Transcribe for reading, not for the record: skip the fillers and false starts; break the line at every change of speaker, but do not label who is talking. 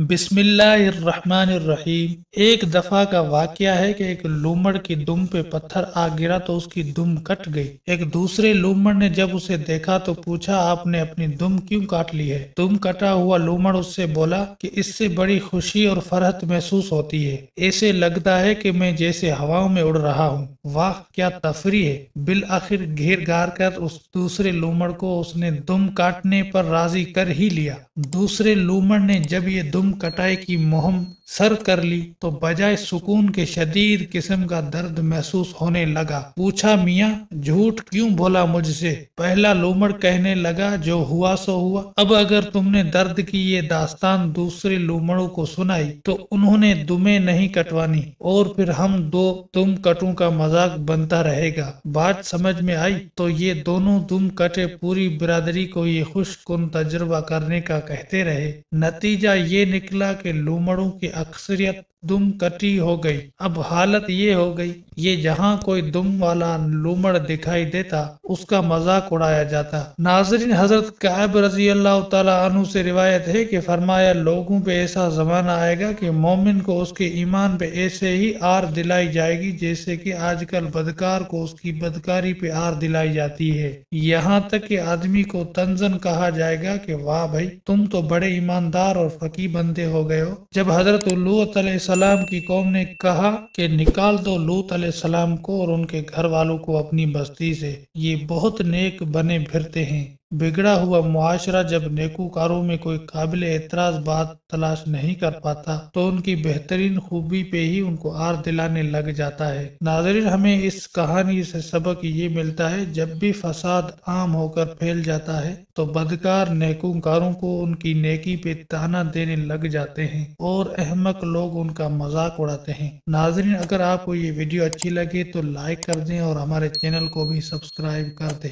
बिस्मिल्लाहिर्रहमानिर्रहीम। एक दफा का वाकया है कि एक लूमड़ की दुम पे पत्थर आ गिरा तो उसकी दुम कट गई। एक दूसरे लूमड़ ने जब उसे देखा तो पूछा, आपने अपनी दुम क्यों काट ली है? दुम कटा हुआ लूमड़ उससे बोला कि इससे बड़ी खुशी और फरहत महसूस होती है। ऐसे लगता है कि मैं जैसे हवाओं में उड़ रहा हूँ। वाह क्या तफरी है। बिल आखिर घेर घार कर उस दूसरे लूमड़ को उसने दुम काटने पर राजी कर ही लिया। दूसरे लूमड़ ने जब ये दुम कटाई की मुहिम सर कर ली तो बजाय सुकून के शदीद किस्म का दर्द महसूस होने लगा। पूछा, मियाँ झूठ क्यों बोला मुझसे? पहला लूमड़ कहने लगा, जो हुआ सो हुआ। अब अगर तुमने दर्द की ये दास्तान दूसरे लूमड़ों को सुनाई तो उन्होंने दुमें नहीं कटवानी और फिर हम दो दुम कटों का मजाक बनता रहेगा। बात समझ में आई तो ये दोनों दुम कटे पूरी बिरादरी को ये खुशकुन तजुर्बा करने का कहते रहे। नतीजा ये निकला कि लूमड़ों की अक्सरियत दुम कटी हो गई। अब हालत ये हो गई, ये जहाँ कोई दुम वाला लूमड़ दिखाई देता उसका मजाक उड़ाया जाता। नाज़रीन, हजरत कअब रजी अल्लाह तआला अन्हु से रिवायत है कि फरमाया, लोगों पे ऐसा जमाना आएगा कि मोमिन को उसके ईमान पे ऐसे ही आर दिलाई जाएगी जैसे कि आजकल बदकार को उसकी बदकारी पे आर दिलाई जाती है। यहाँ तक कि आदमी को तंजन कहा जाएगा कि वाह भाई, तुम तो बड़े ईमानदार और फकी बंदे हो गए हो। जब हजरत लूत अलैहिस्सलाम की कौम ने कहा कि निकाल दो लूत अलैहिस्सलाम को और उनके घर वालों को अपनी बस्ती से, ये बहुत नेक बने फिरते हैं। बिगड़ा हुआ मुआशरा जब नेकूकारों में कोई काबिल एतराज बात तलाश नहीं कर पाता तो उनकी बेहतरीन खूबी पे ही उनको आर दिलाने लग जाता है। नाज़रीन, हमें इस कहानी से सबक ये मिलता है, जब भी फसाद आम होकर फैल जाता है तो बदकार नेकूकारों को उनकी नेकी पे ताना देने लग जाते हैं और अहमक लोग उनका मजाक उड़ाते हैं। नाज़रीन, अगर आपको ये वीडियो अच्छी लगे तो लाइक कर दें और हमारे चैनल को भी सब्सक्राइब कर दें।